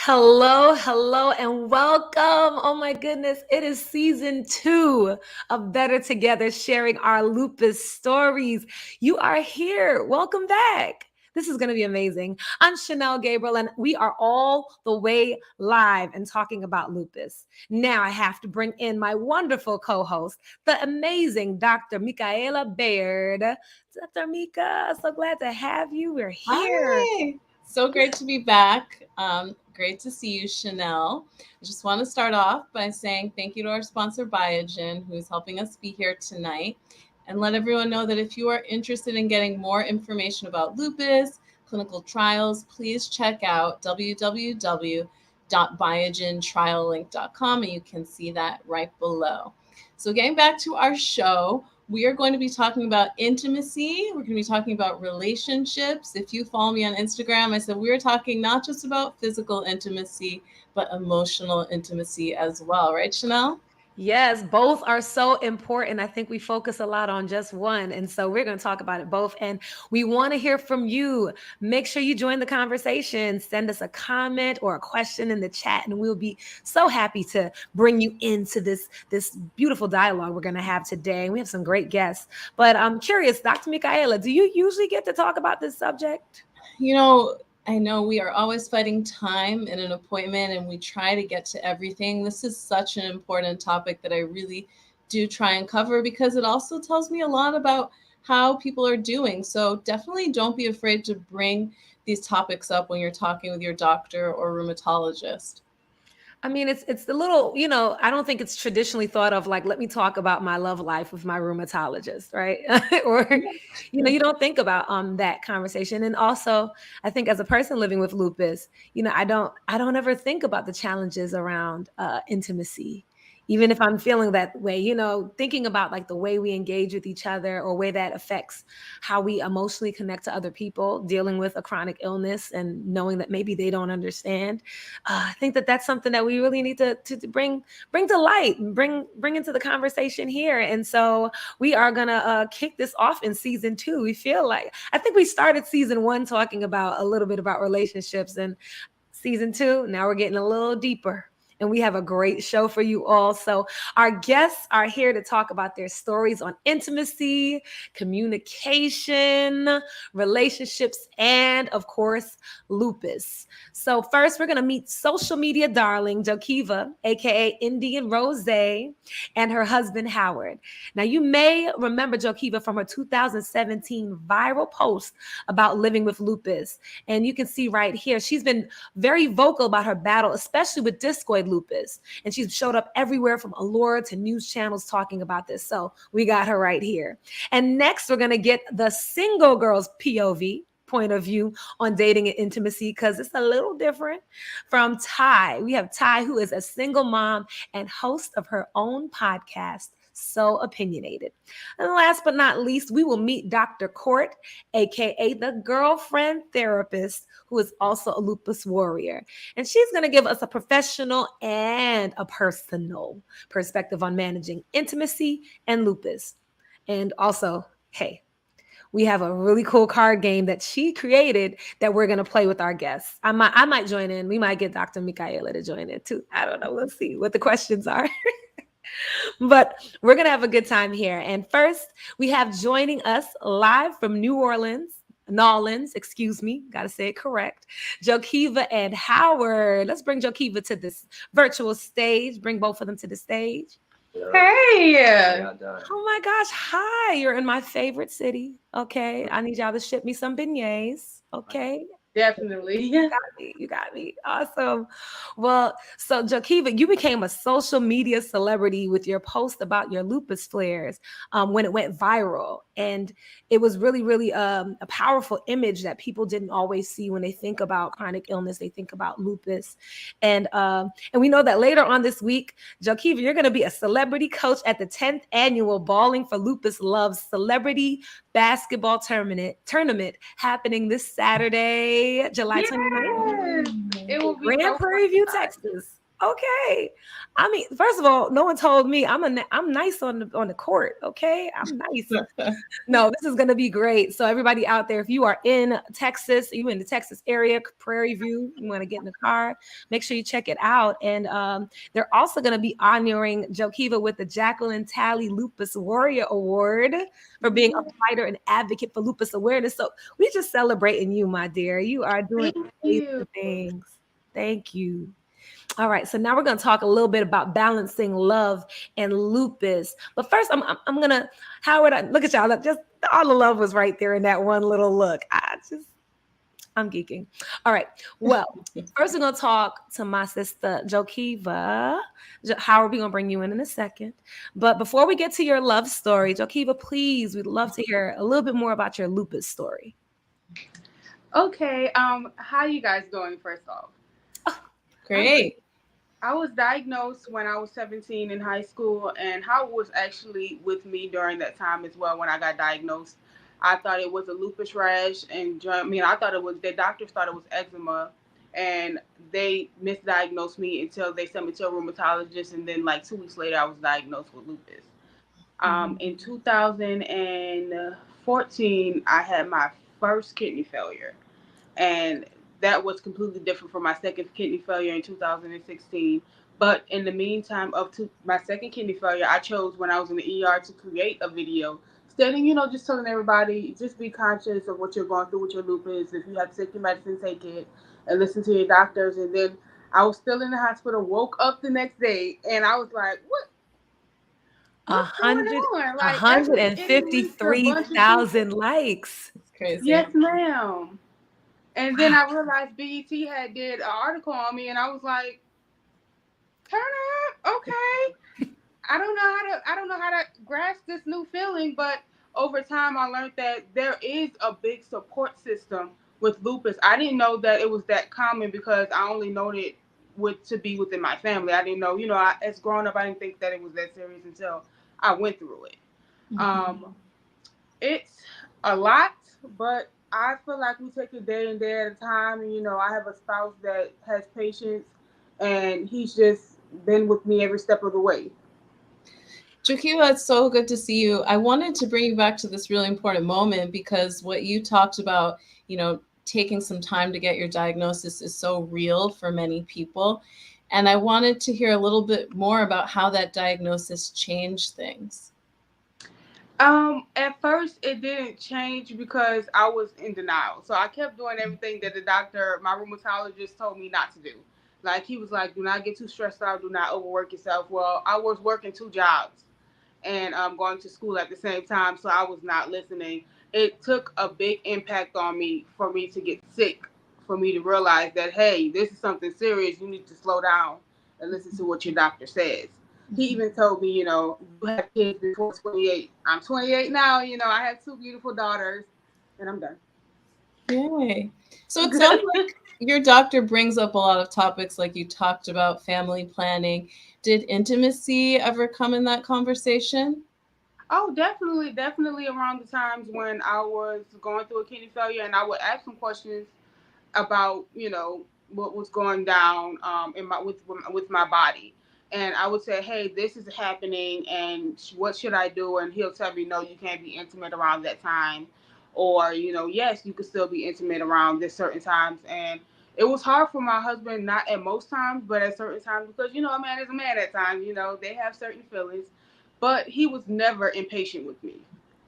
Hello, hello, and welcome. Oh my goodness, it is season 2 of Better Together, sharing our lupus stories. You are here. Welcome back. This is going to be amazing. I'm Chanel Gabriel, and we are all the way live and talking about lupus. Now I have to bring in my wonderful co-host, the amazing Dr. Michaela Baird. Dr. Mika, so glad to have you. We're here. Hi. So great to be back. Great to see you, Chanel. I just want to start off by saying thank you to our sponsor, Biogen, who's helping us be here tonight. And let everyone know that if you are interested in getting more information about lupus, clinical trials, please check out www.biogentriallink.com and you can see that right below. So, getting back to our show, we are going to be talking about intimacy. We're going to be talking about relationships. If you follow me on Instagram, I said we are talking not just about physical intimacy, but emotional intimacy as well. Right, Chanel? Yes, both are so important. I think we focus a lot on just one. And so we're going to talk about it both. And we want to hear from you. Make sure you join the conversation. Send us a comment or a question in the chat, and we'll be so happy to bring you into this beautiful dialogue we're going to have today. We have some great guests. But I'm curious, Dr. Michaela, do you usually get to talk about this subject? You know, I know we are always fighting time in an appointment and we try to get to everything. This is such an important topic that I really do try and cover because it also tells me a lot about how people are doing. So definitely don't be afraid to bring these topics up when you're talking with your doctor or rheumatologist. I mean, it's the little, I don't think it's traditionally thought of like, let me talk about my love life with my rheumatologist, right? Or, you don't think about that conversation. And also, I think as a person living with lupus, I don't ever think about the challenges around intimacy. Even if I'm feeling that way, thinking about like the way we engage with each other or way that affects how we emotionally connect to other people dealing with a chronic illness and knowing that maybe they don't understand. I think that that's something that we really need to bring to light and bring into the conversation here. And so we are gonna kick this off in season 2. We feel like I think we started season 1 talking about a little bit about relationships, and season 2 now we're getting a little deeper. And we have a great show for you all. So, our guests are here to talk about their stories on intimacy, communication, relationships, and of course, lupus. So first, we're going to meet social media darling Jokiva, aka Indian Rose, and her husband Howard. Now, you may remember Jokiva from her 2017 viral post about living with lupus. And you can see right here, she's been very vocal about her battle, especially with discoid lupus. And she's showed up everywhere from Allure to news channels talking about this. So we got her right here. And next, we're going to get the single girl's POV, point of view, on dating and intimacy, because it's a little different from Ty. We have Ty, who is a single mom and host of her own podcast, So Opinionated. And last but not least, we will meet Dr. Court, aka the girlfriend therapist, who is also a lupus warrior. And she's going to give us a professional and a personal perspective on managing intimacy and lupus. And also, hey, we have a really cool card game that she created that we're going to play with our guests. I might join in. We might get Dr. Michaela to join in too. I don't know. We'll see what the questions are. But we're going to have a good time here. And first, we have joining us live from Nolans, excuse me, got to say it correct, Jokiva and Howard. Let's bring Jokiva to this virtual stage. Bring both of them to the stage. Hey, Oh my gosh. Hi. You're in my favorite city. Okay. I need y'all to ship me some beignets. Okay. definitely. You got me. Awesome. Well, so Jokiva, you became a social media celebrity with your post about your lupus flares when it went viral. And it was really, really a powerful image that people didn't always see when they think about chronic illness. They think about lupus. And we know that later on this week, Jokiva, you're going to be a celebrity coach at the 10th annual Balling for Lupus Loves Celebrity Basketball Tournament happening this Saturday, July 29th. Yes. It will be Grand so Prairie View, fun. Texas. Okay. I mean, first of all, no one told me I'm nice on the court. Okay, I'm nice. No, this is going to be great. So everybody out there, if you are in Texas, you in the Texas area, Prairie View, you want to get in the car, make sure you check it out. And they're also going to be honoring Jokiva with the Jacqueline Talley Lupus Warrior Award for being a fighter and advocate for lupus awareness. So we just celebrating you, my dear. You are doing Thank you. amazing things. Thank you. All right, so now we're going to talk a little bit about balancing love and lupus. But first, I'm gonna Howard. Look at y'all. Just all the love was right there in that one little look. I'm geeking. All right. Well, first we're gonna talk to my sister Jokiva. Howard, we're gonna bring you in a second. But before we get to your love story, Jokiva, please, we'd love to hear a little bit more about your lupus story. Okay, how you guys doing first off? Great. I was diagnosed when I was 17 in high school, and Howard was actually with me during that time as well when I got diagnosed. I thought it was a lupus rash, and I thought it was, the doctors thought it was eczema, and they misdiagnosed me until they sent me to a rheumatologist, and then like 2 weeks later, I was diagnosed with lupus. In 2014, I had my first kidney failure, and that was completely different from my second kidney failure in 2016. But in the meantime my second kidney failure, I chose when I was in the ER to create a video stating, just telling everybody, just be conscious of what you're going through with your lupus. If you have to take your medicine, take it, and listen to your doctors. And then I was still in the hospital, woke up the next day, and I was like, A what's going hundred, on? a Like hundred every and interview for a fifty-three bunch of people. thousand likes. It's crazy. Yes, ma'am. And then Wow. I realized BET had did an article on me, and I was like, "Turn up, okay." I don't know how to grasp this new feeling, but over time I learned that there is a big support system with lupus. I didn't know that it was that common because I only known it to be within my family. I didn't know, as growing up, I didn't think that it was that serious until I went through it. Um, it's a lot, but I feel like we take it day and day at a time. And I have a spouse that has patience, and he's just been with me every step of the way. Jokiva, it's so good to see you. I wanted to bring you back to this really important moment because what you talked about, taking some time to get your diagnosis is so real for many people. And I wanted to hear a little bit more about how that diagnosis changed things. At first it didn't change because I was in denial. So I kept doing everything that my rheumatologist told me not to do. Like he was like, do not get too stressed out, do not overwork yourself. Well, I was working 2 jobs and going to school at the same time, so I was not listening. It took a big impact on me for me to get sick, for me to realize that, hey, this is something serious. You need to slow down and listen to what your doctor says. He even told me, you have kids before 28. I'm 28 now. I have two beautiful daughters, and I'm done. Yay. So it sounds like your doctor brings up a lot of topics like you talked about family planning. Did intimacy ever come in that conversation? Oh, definitely, definitely around the times when I was going through a kidney failure, and I would ask some questions about what was going down in my with my body, and I would say, hey, this is happening, and what should I do? And he'll tell me, no, you can't be intimate around that time, or yes, you could still be intimate around this certain times. And it was hard for my husband, not at most times, but at certain times, because a man is a man at times. They have certain feelings, but he was never impatient with me,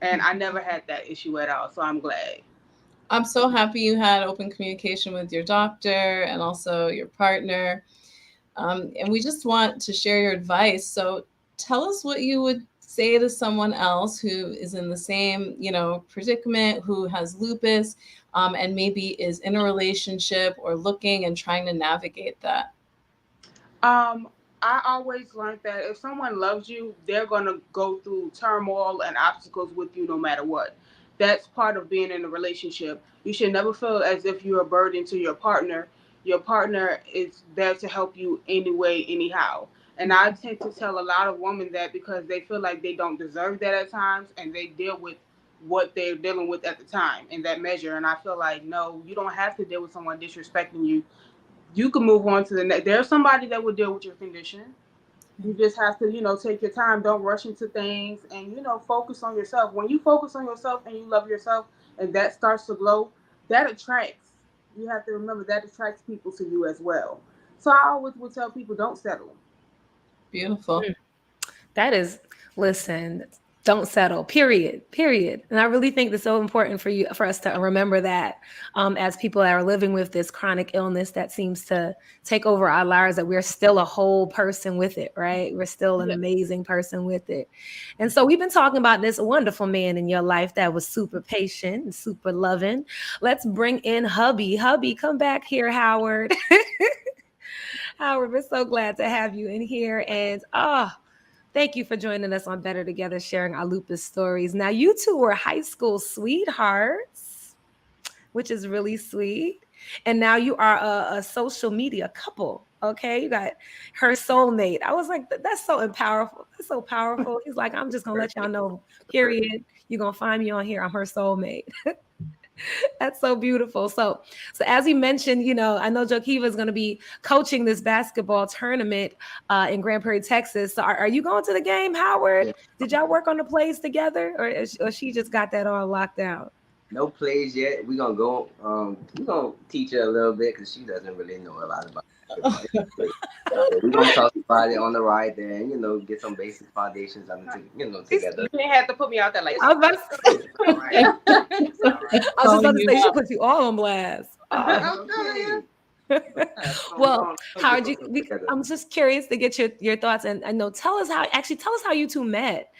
and I never had that issue at all, so I'm glad. I'm so happy you had open communication with your doctor and also your partner. And we just want to share your advice. So tell us what you would say to someone else who is in the same, predicament, who has lupus, and maybe is in a relationship or looking and trying to navigate that. Um, I always learned that if someone loves you, they're gonna go through turmoil and obstacles with you no matter what. That's part of being in a relationship. You should never feel as if you're a burden to your partner. Your partner is there to help you anyway, anyhow. And I tend to tell a lot of women that because they feel like they don't deserve that at times, and they deal with what they're dealing with at the time in that measure. And I feel like, no, you don't have to deal with someone disrespecting you you can move on to the next. There's somebody that will deal with your condition. You just have to, take your time. Don't rush into things, and focus on yourself. When you focus on yourself and you love yourself, and that starts to glow, that attracts. You have to remember that attracts people to you as well. So I always would tell people, don't settle. Beautiful. That is, listen, don't settle. Period. Period. And I really think it's so important for us to remember that, as people that are living with this chronic illness that seems to take over our lives, that we're still a whole person with it, right? We're still an Yeah. amazing person with it. And so we've been talking about this wonderful man in your life that was super patient and super loving. Let's bring in hubby. Hubby, come back here, Howard. Howard, we're so glad to have you in here. And thank you for joining us on Better Together, sharing our lupus stories. Now, you two were high school sweethearts, which is really sweet. And now you are a social media couple. Okay, you got her soulmate. I was like, that's so powerful. That's so powerful. He's like, I'm just gonna let y'all know, period. You're gonna find me on here. I'm her soulmate. That's so beautiful. So as you mentioned, I know Jokiva is going to be coaching this basketball tournament in Grand Prairie, Texas. So are you going to the game, Howard? Yeah. Did y'all work on the plays together, or she just got that all locked down? No plays yet. We're gonna go. We're gonna teach her a little bit because she doesn't really know a lot about it. We're gonna talk about it on the ride there, and get some basic foundations on it, together. You didn't have to put me out there like I was about to say, All right. I was just about to say she put you all on blast. Well, Howard, I'm just curious to get your thoughts, and I know tell us how you two met.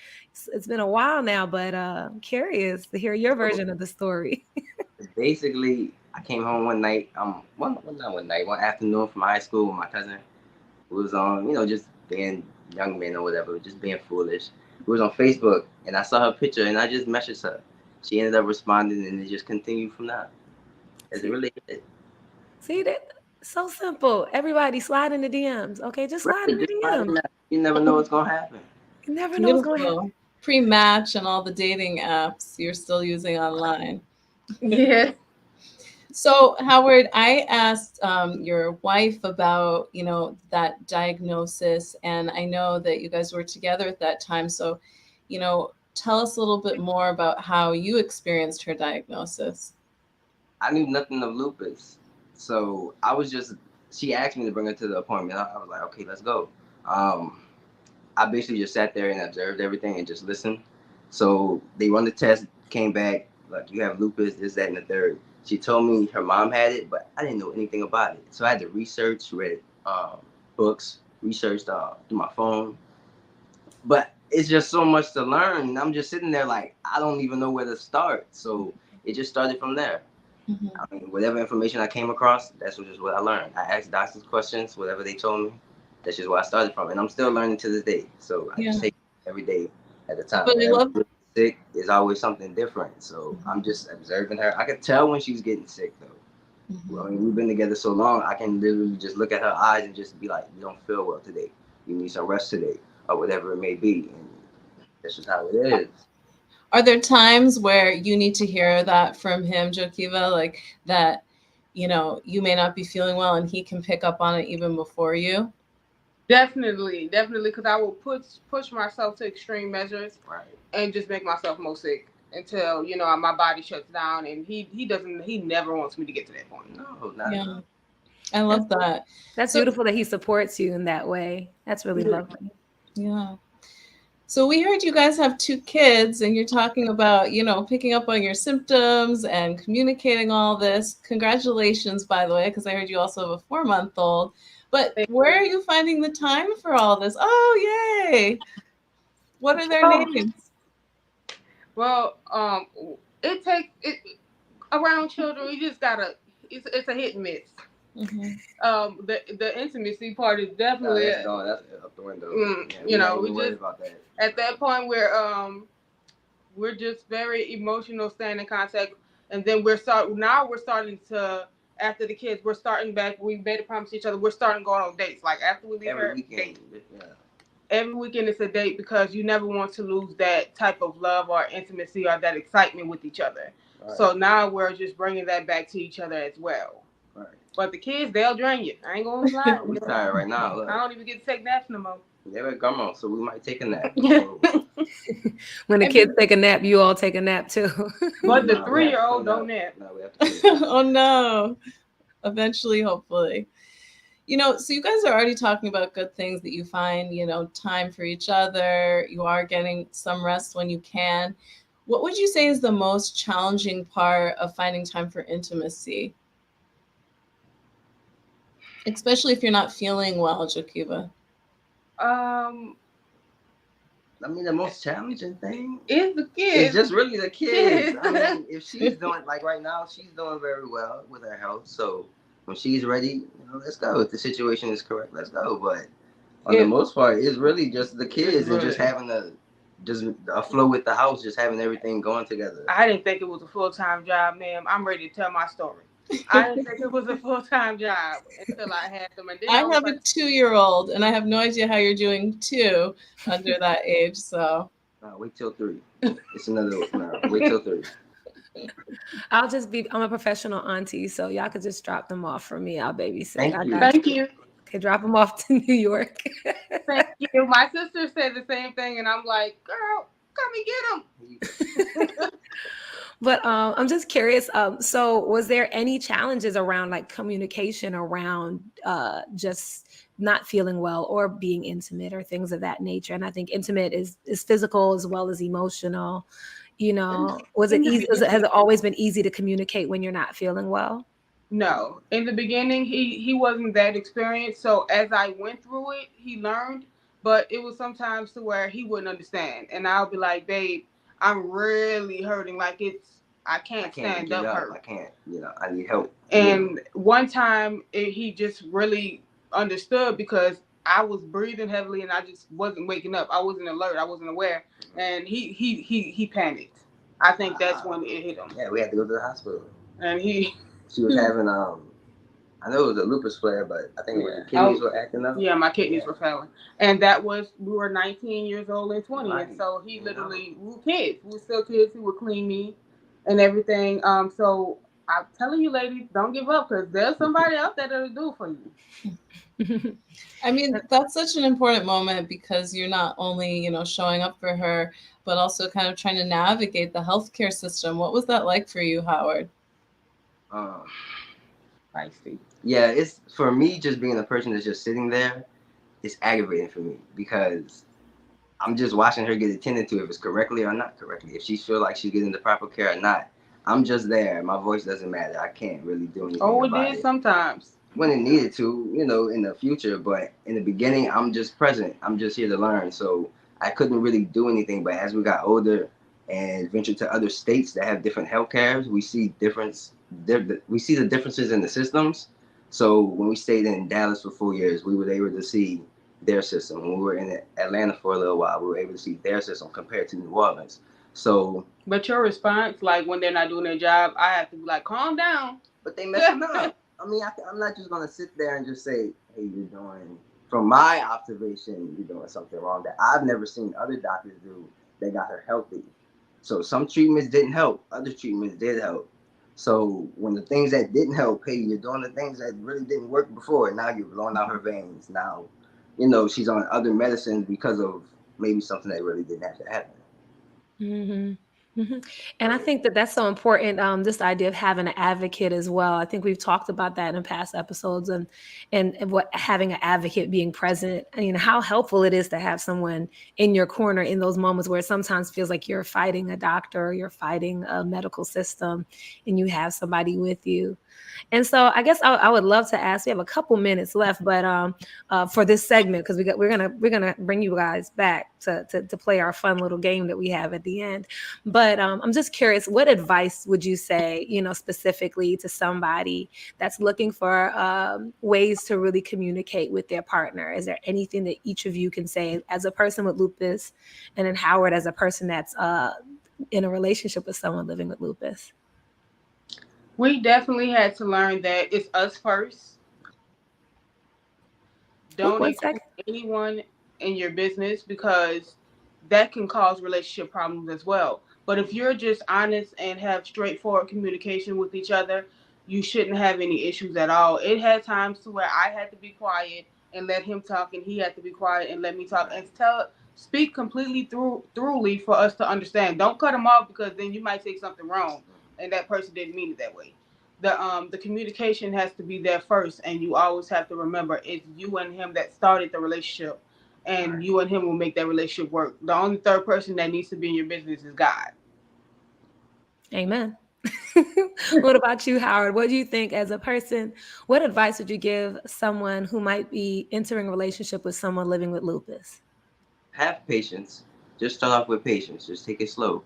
It's been a while now, but I'm curious to hear your version of the story. Basically, I came home one night, one afternoon from high school with my cousin. We was on, just being young men or whatever, just being foolish. We was on Facebook, and I saw her picture, and I just messaged her. She ended up responding, and it just continued from that. It's really it. See that? So simple. Everybody slide in the DMs. Okay, just slide in the DMs. You never know what's gonna happen. You never know what's going to happen. Pre-match and all the dating apps you're still using online. Yes. So Howard, I asked your wife about, that diagnosis, and I know that you guys were together at that time. So, tell us a little bit more about how you experienced her diagnosis. I knew nothing of lupus, so she asked me to bring her to the appointment. I was like, okay, let's go. I basically just sat there and observed everything and just listened. So they run the test, came back, like, you have lupus, this, that, and the third. She told me her mom had it, but I didn't know anything about it. So I had to research, read books, researched through my phone. But it's just so much to learn. I'm just sitting there like, I don't even know where to start. So it just started from there. Mm-hmm. I mean, whatever information I came across, that's just what I learned. I asked doctors questions, whatever they told me. That's just where I started from, and I'm still learning to this day. So I just take it every day at a time. But I love sick is always something different. So I'm just observing her. I could tell when she's getting sick, though. Mm-hmm. I mean, we've been together so long. I can literally just look at her eyes and just be like, "You don't feel well today. You need some rest today, or whatever it may be." And that's just how it is. Are there times where you need to hear that from him, Jokiva, like that? You may not be feeling well, and he can pick up on it even before you. Definitely, because I will push myself to extreme measures, Right. And just make myself more sick until my body shuts down, and he never wants me to get to that point. No, not at all. I love that. That's beautiful that he supports you in that way. That's really lovely. Yeah. So we heard you guys have 2 kids, and you're talking about, picking up on your symptoms and communicating all this. Congratulations, by the way, because I heard you also have a 4-month-old. But where are you finding the time for all this? Oh, yay. What are their names? Well, it takes it around children. You just gotta. It's a hit and miss. Mm-hmm. The intimacy part is definitely that's up the window. We just about that. At that point where we're just very emotional, staying in contact, and then we're starting to. After the kids, we're starting back. We made a promise to each other. We're starting going on dates. Like after we leave every weekend. Yeah. Every weekend it's a date because you never want to lose that type of love or intimacy or that excitement with each other. Right. So now we're just bringing that back to each other as well. Right. But the kids, they'll drain you. I ain't gonna lie. We tired right now. I Look. don't even get to take naps no more. They're at grandma, so we might take a nap. So, When the kids take a nap, you all take a nap too. But the nah, we have to 3-year-old clean don't up. nap. No, we have to clean up. Oh no. Eventually, hopefully. So you guys are already talking about good things that you find, time for each other. You are getting some rest when you can. What would you say is the most challenging part of finding time for intimacy? Especially if you're not feeling well, Jokiva. I mean, the most challenging thing Is the is kids. just really the kids. I mean, if she's doing, like right now, she's doing very well with her health. So when she's ready, let's go. If the situation is correct, let's go. But on the most part, it's really just the kids and just having a flow with the house, just having everything going together. I didn't think it was a full-time job, ma'am. I'm ready to tell my story. I didn't think it was a full-time job until I had them. And then I I was have like, a 2-year-old, and I have no idea how you're doing too under that age. So Wait till 3. It's another. No, wait till 3. I'm a professional auntie, so y'all could just drop them off for me. I'll babysit. Thank you. thank you. Okay, drop them off to New York. Thank you. My sister said the same thing, and I'm like, girl, come and get them. But I'm just curious. So was there any challenges around like communication around just not feeling well or being intimate or things of that nature? And I think intimate is physical as well as emotional. Was it easy? Has it always been easy to communicate when you're not feeling well? No, in the beginning, he wasn't that experienced. So as I went through it, he learned. But it was sometimes to where he wouldn't understand, and I'll be like, babe, I'm really hurting. Like I can't stand up hurt. I can't. I need help. And one time he just really understood because I was breathing heavily and I just wasn't waking up. I wasn't alert. I wasn't aware, and he panicked. I think that's when it hit him. Yeah, we had to go to the hospital. And she was having I know it was a lupus flare, but I think it was the kidneys were acting up. Yeah, my kidneys were failing. And we were 19 years old and 20. Right. And so we were kids. We were still kids. He would clean me and everything. So I'm telling you, ladies, don't give up because there's somebody out there that'll do for you. I mean, that's such an important moment because you're not only, showing up for her, but also kind of trying to navigate the healthcare system. What was that like for you, Howard? Feisty. Yeah, it's for me just being a person that's just sitting there, it's aggravating for me because I'm just watching her get attended to if it's correctly or not correctly. If she feel like she's getting the proper care or not. I'm just there. My voice doesn't matter. I can't really do anything about it. It did sometimes. When it needed to, in the future. But in the beginning, I'm just present. I'm just here to learn. So I couldn't really do anything. But as we got older and ventured to other states that have different health cares, we see the differences in the systems. So when we stayed in Dallas for 4 years, we were able to see their system. When we were in Atlanta for a little while, we were able to see their system compared to New Orleans. So, but your response, like when they're not doing their job, I have to be like, calm down. But they messing up. I mean, I'm not just gonna sit there and just say, hey, from my observation, you're doing something wrong that I've never seen other doctors do that got her healthy. So some treatments didn't help, other treatments did help. So when the things that didn't help, hey, you're doing the things that really didn't work before, and now you're blowing out her veins. Now, she's on other medicines because of maybe something that really didn't have to happen. Mm-hmm. Mm-hmm. And I think that that's so important. This idea of having an advocate as well. I think we've talked about that in past episodes, and what having an advocate being present. How helpful it is to have someone in your corner in those moments where it sometimes feels like you're fighting a doctor or you're fighting a medical system, and you have somebody with you. And so I guess I would love to ask. We have a couple minutes left, but for this segment, because we're gonna bring you guys back to play our fun little game that we have at the end. But I'm just curious, what advice would you say, specifically to somebody that's looking for ways to really communicate with their partner? Is there anything that each of you can say as a person with lupus, and then Howard as a person that's in a relationship with someone living with lupus? We definitely had to learn that it's us first. Don't include anyone in your business because that can cause relationship problems as well. But if you're just honest and have straightforward communication with each other, you shouldn't have any issues at all. It had times to where I had to be quiet and let him talk, and he had to be quiet and let me talk, and speak completely throughly for us to understand. Don't cut him off, because then you might take something wrong, and that person didn't mean it that way. The communication has to be there first, and you always have to remember it's you and him that started the relationship, and you and him will make that relationship work. The only third person that needs to be in your business is God. Amen. What about you, Howard? What do you think as a person? What advice would you give someone who might be entering a relationship with someone living with lupus? Have patience. Just start off with patience. Just take it slow.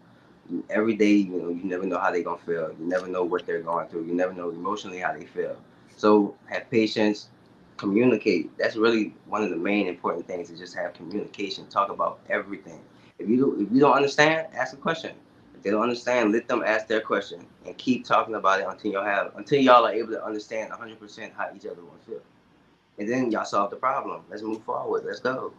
Every day, you never know how they're gonna feel. You never know what they're going through. You never know emotionally how they feel. So have patience. Communicate. That's really one of the main important things. Is just have communication. Talk about everything. If you don't understand, ask a question. If they don't understand, let them ask their question and keep talking about it until y'all are able to understand 100% how each other want to feel. And then y'all solve the problem. Let's move forward. Let's go.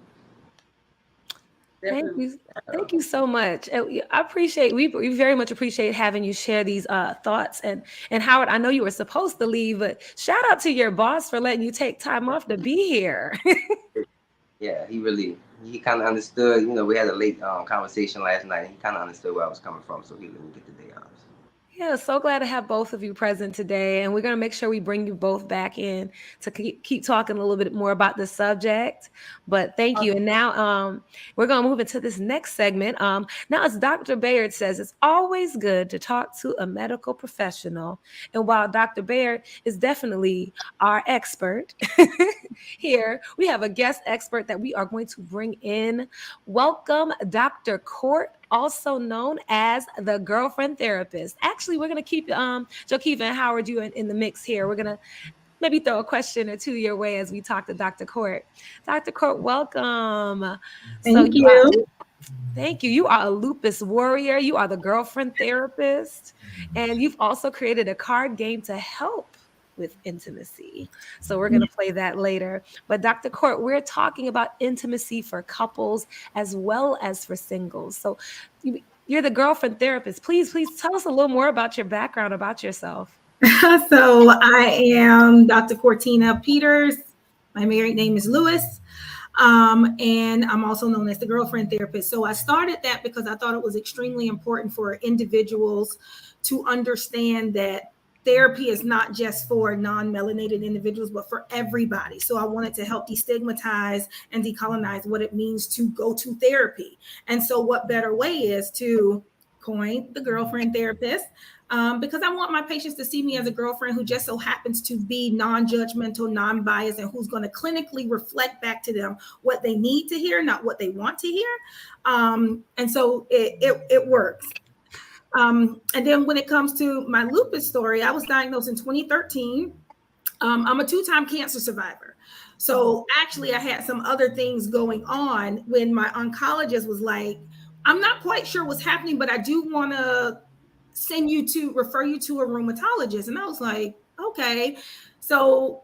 Thank you. Thank you so much. I appreciate, we very much appreciate having you share these thoughts. And Howard, I know you were supposed to leave, but shout out to your boss for letting you take time off to be here. Yeah, he kind of understood. We had a late conversation last night. He kind of understood where I was coming from, so he let me get the day off. Yeah, so glad to have both of you present today. And we're going to make sure we bring you both back in to keep talking a little bit more about the subject. But thank you. And now we're going to move into this next segment. Now, as Dr. Bayard says, it's always good to talk to a medical professional. And while Dr. Bayard is definitely our expert here, we have a guest expert that we are going to bring in. Welcome, Dr. Court, also known as the girlfriend therapist. Actually, we're going to keep Jokiva and Howard, you in the mix here. We're going to maybe throw a question or two your way as we talk to Dr. Court. Dr. Court, welcome. Thank you. Thank you. You are a lupus warrior. You are the girlfriend therapist. And you've also created a card game to help with intimacy. So we're going to play that later. But Dr. Court, we're talking about intimacy for couples as well as for singles. So you're the girlfriend therapist. Please tell us a little more about your background, about yourself. So I am Dr. Cortina Peters. My married name is Lewis. And I'm also known as the girlfriend therapist. So I started that because I thought it was extremely important for individuals to understand that therapy is not just for non-melanated individuals, but for everybody. So I wanted to help destigmatize and decolonize what it means to go to therapy. And so what better way is to coin the girlfriend therapist, because I want my patients to see me as a girlfriend who just so happens to be non-judgmental, non-biased, and who's going to clinically reflect back to them what they need to hear, not what they want to hear. And so it works. And then when it comes to my lupus story, I was diagnosed in 2013. I'm a 2-time cancer survivor. So actually I had some other things going on when my oncologist was like, I'm not quite sure what's happening, but I do want to refer you to a rheumatologist. And I was like, okay. So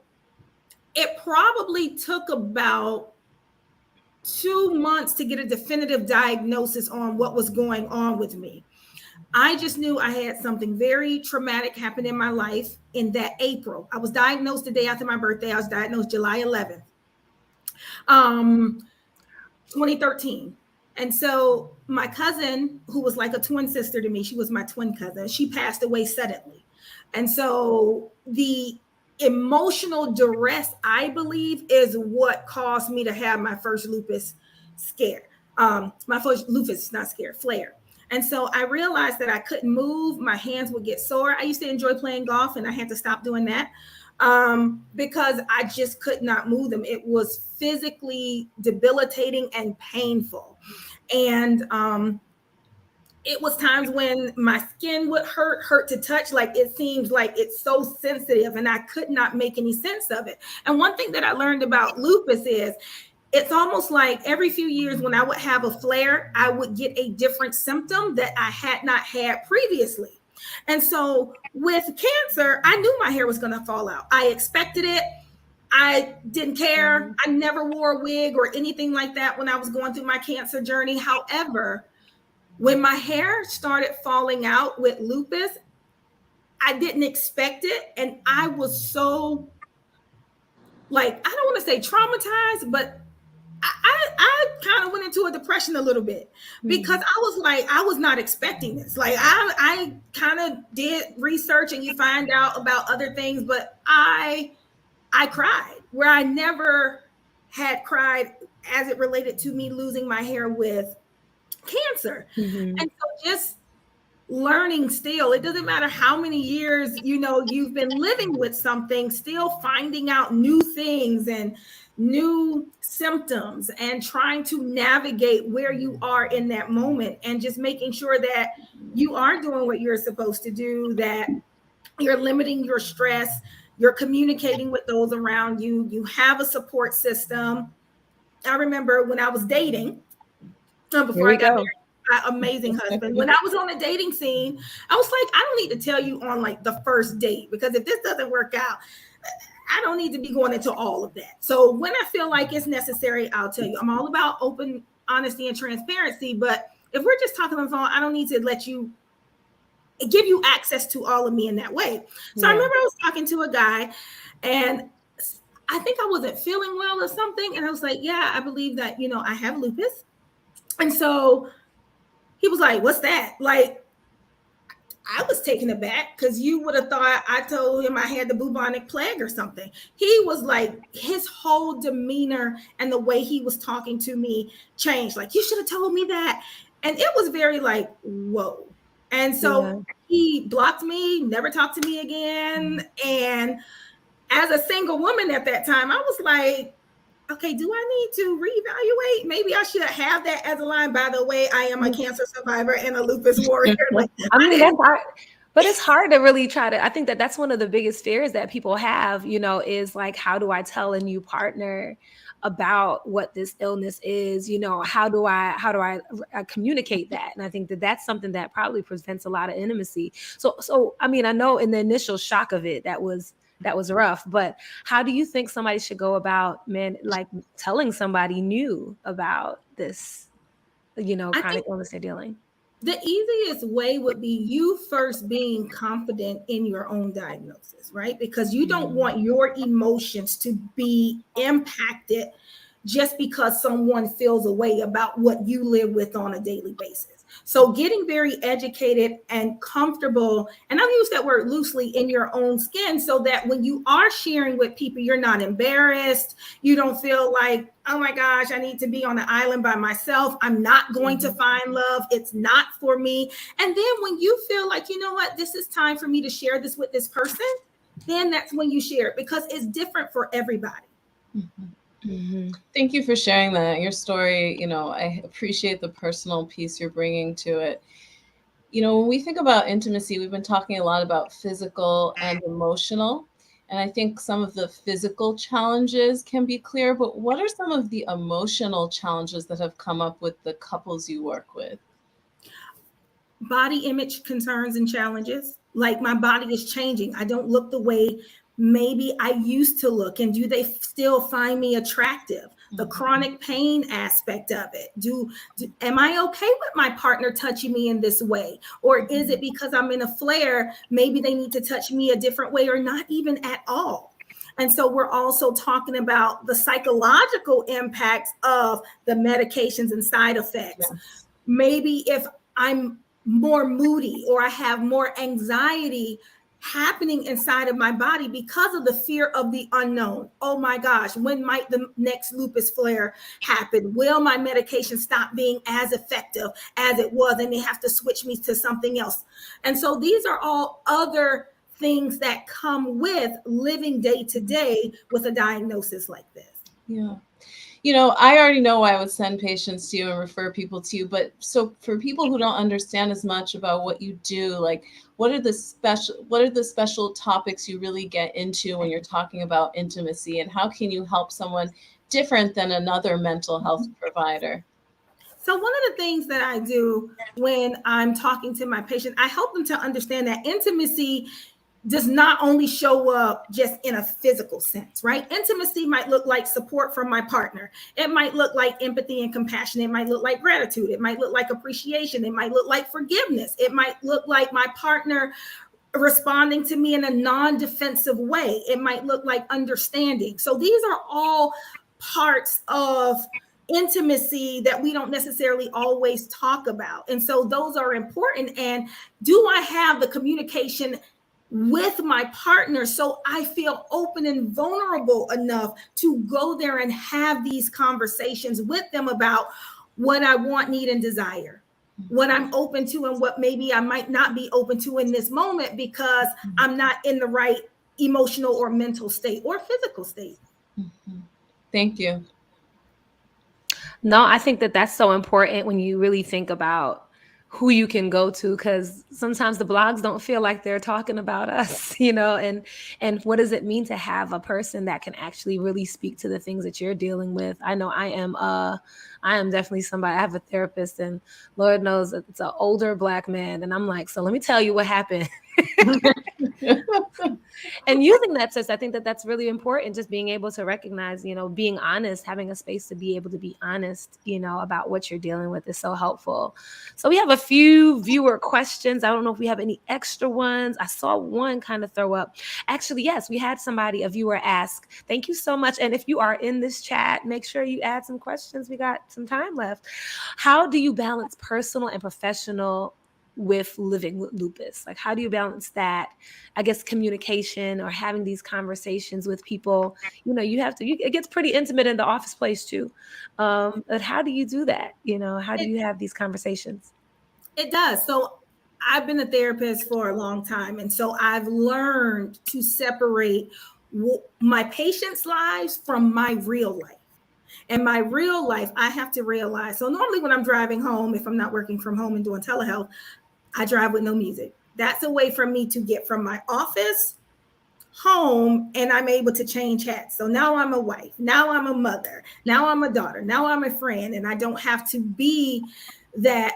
it probably took about 2 months to get a definitive diagnosis on what was going on with me. I just knew I had something very traumatic happen in my life in that April. I was diagnosed the day after my birthday. I was diagnosed July 11th, 2013. And so my cousin, who was like a twin sister to me, she was my twin cousin, she passed away suddenly. And so the emotional duress, I believe, is what caused me to have my first lupus scare. My first lupus, not scare, flare. And so I realized that I couldn't move. My hands would get sore. I used to enjoy playing golf, and I had to stop doing that because I just could not move them. It was physically debilitating and painful. And it was times when my skin would hurt to touch. Like it seems like it's so sensitive, and I could not make any sense of it. And one thing that I learned about lupus is it's almost like every few years when I would have a flare, I would get a different symptom that I had not had previously. And so with cancer, I knew my hair was going to fall out. I expected it. I didn't care. I never wore a wig or anything like that when I was going through my cancer journey. However, when my hair started falling out with lupus, I didn't expect it. And I was so, like, I don't want to say traumatized, but I kind of went into a depression a little bit because I was like, I was not expecting this. Like I kind of did research and you find out about other things, but I cried where I never had cried as it related to me losing my hair with cancer. And so just learning still, it doesn't matter how many years, you've been living with something, still finding out new things and new symptoms and trying to navigate where you are in that moment and just making sure that you are doing what you're supposed to do, that you're limiting your stress, you're communicating with those around you, you have a support system. I remember when I was dating, before I got married, my amazing husband, when I was on a dating scene, I was like, I don't need to tell you on like the first date, because if this doesn't work out, I don't need to be going into all of that. So when I feel like it's necessary, I'll tell you. I'm all about open honesty and transparency, but if we're just talking on the phone, I don't need to give you access to all of me in that way. So I remember I was talking to a guy and I think I wasn't feeling well or something. And I was like, yeah, I believe that, I have lupus. And so he was like, what's that? Like, I was taken aback because you would have thought I told him I had the bubonic plague or something. He was like, his whole demeanor and the way he was talking to me changed. Like, you should have told me that. And it was very like, whoa. And so he blocked me, never talked to me again. And as a single woman at that time, I was like, okay, do I need to reevaluate? Maybe I should have that as a line. By the way, I am a cancer survivor and a lupus warrior. Like, I mean, that's hard, but it's hard to really try to, I think that's one of the biggest fears that people have, is like, how do I tell a new partner about what this illness is? How do I communicate that? And I think that that's something that probably prevents a lot of intimacy. So, I mean, I know in the initial shock of it, that was rough, but how do you think somebody should go about, like telling somebody new about this, chronic illness they're dealing? The easiest way would be you first being confident in your own diagnosis, right? Because you don't want your emotions to be impacted just because someone feels a way about what you live with on a daily basis. So getting very educated and comfortable, and I'll use that word loosely, in your own skin, so that when you are sharing with people, you're not embarrassed. You don't feel like, oh my gosh, I need to be on an island by myself. I'm not going to find love. It's not for me. And then when you feel like, you know what, this is time for me to share this with this person, then that's when you share it, because it's different for everybody. Thank you for sharing that. Your story, I appreciate the personal piece you're bringing to it. When we think about intimacy, we've been talking a lot about physical and emotional. And I think some of the physical challenges can be clear, but what are some of the emotional challenges that have come up with the couples you work with? Body image concerns and challenges. Like, my body is changing. I don't look the way maybe I used to look, and do they still find me attractive? The chronic pain aspect of it. Am I okay with my partner touching me in this way? Or is it because I'm in a flare, maybe they need to touch me a different way, or not even at all? And so we're also talking about the psychological impacts of the medications and side effects. Yes. Maybe if I'm more moody or I have more anxiety happening inside of my body because of the fear of the unknown. Oh my gosh, when might the next lupus flare happen? Will my medication stop being as effective as it was and they have to switch me to something else? And so these are all other things that come with living day to day with a diagnosis like this. Yeah. I already know I would send patients to you and refer people to you, but so for people who don't understand as much about what you do, like what are the special topics you really get into when you're talking about intimacy, and how can you help someone different than another mental health provider? So one of the things that I do when I'm talking to my patient, I help them to understand that intimacy does not only show up just in a physical sense, right? Intimacy might look like support from my partner. It might look like empathy and compassion. It might look like gratitude. It might look like appreciation. It might look like forgiveness. It might look like my partner responding to me in a non-defensive way. It might look like understanding. So these are all parts of intimacy that we don't necessarily always talk about. And so those are important. And do I have the communication with my partner so I feel open and vulnerable enough to go there and have these conversations with them about what I want, need, and desire, what I'm open to, and what maybe I might not be open to in this moment because I'm not in the right emotional or mental state or physical state. Thank you. No, I think that that's so important when you really think about who you can go to, because sometimes the blogs don't feel like they're talking about us, and what does it mean to have a person that can actually really speak to the things that you're dealing with? I know I am definitely somebody. I have a therapist, and Lord knows it's an older Black man, and I'm like, so let me tell you what happened. And using that sense, I think that that's really important. Just being able to recognize, being honest, having a space to be able to be honest, about what you're dealing with is so helpful. So we have a few viewer questions. I don't know if we have any extra ones. I saw one kind of throw up. Actually, yes, we had a viewer ask. Thank you so much. And if you are in this chat, make sure you add some questions. We got some time left. How do you balance personal and professional with living with lupus? Like, how do you balance that, I guess, communication or having these conversations with people? It gets pretty intimate in the office place too. But how do you do that? How do you have these conversations? It does. So I've been a therapist for a long time. And so I've learned to separate my patients' lives from my real life. And my real life, I have to realize. So normally when I'm driving home, if I'm not working from home and doing telehealth, I drive with no music. That's a way for me to get from my office home, and I'm able to change hats. So now I'm a wife, now I'm a mother, now I'm a daughter, now I'm a friend, and I don't have to be that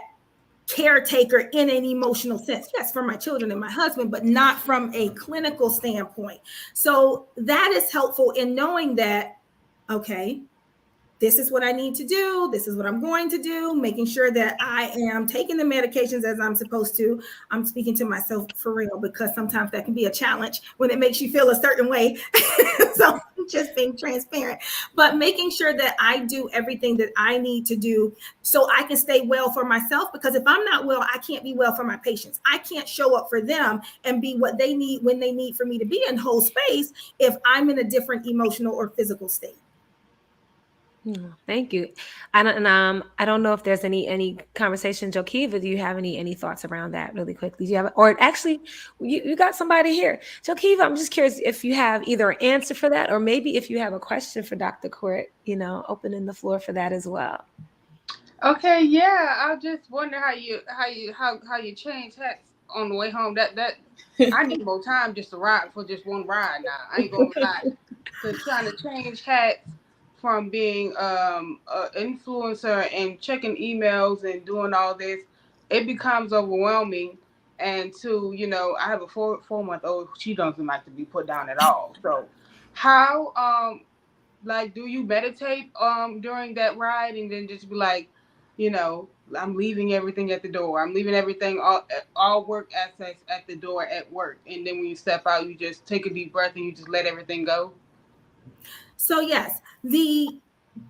caretaker in an emotional sense. Yes, for my children and my husband, but not from a clinical standpoint. So that is helpful in knowing that, okay, this is what I need to do. This is what I'm going to do, making sure that I am taking the medications as I'm supposed to. I'm speaking to myself for real, because sometimes that can be a challenge when it makes you feel a certain way. So just being transparent, but making sure that I do everything that I need to do so I can stay well for myself, because if I'm not well, I can't be well for my patients. I can't show up for them and be what they need when they need for me to be in whole space if I'm in a different emotional or physical state. Thank you. I don't know if there's any conversation. Jokiva, do you have any thoughts around that really quickly? Do you have, or actually you got somebody here. Jokiva, I'm just curious if you have either an answer for that, or maybe if you have a question for Dr. Court, opening the floor for that as well. Okay, yeah. I just wonder how you change hats on the way home. That I need more time just to ride for just one ride now. I ain't gonna lie. So trying to change hats from being an influencer and checking emails and doing all this, it becomes overwhelming. And I have a 4-month-old. She doesn't like to be put down at all. So how do you meditate during that ride, and then just be like, I'm leaving everything at the door. I'm leaving everything, all work assets at the door at work. And then when you step out, you just take a deep breath and you just let everything go. So yes, the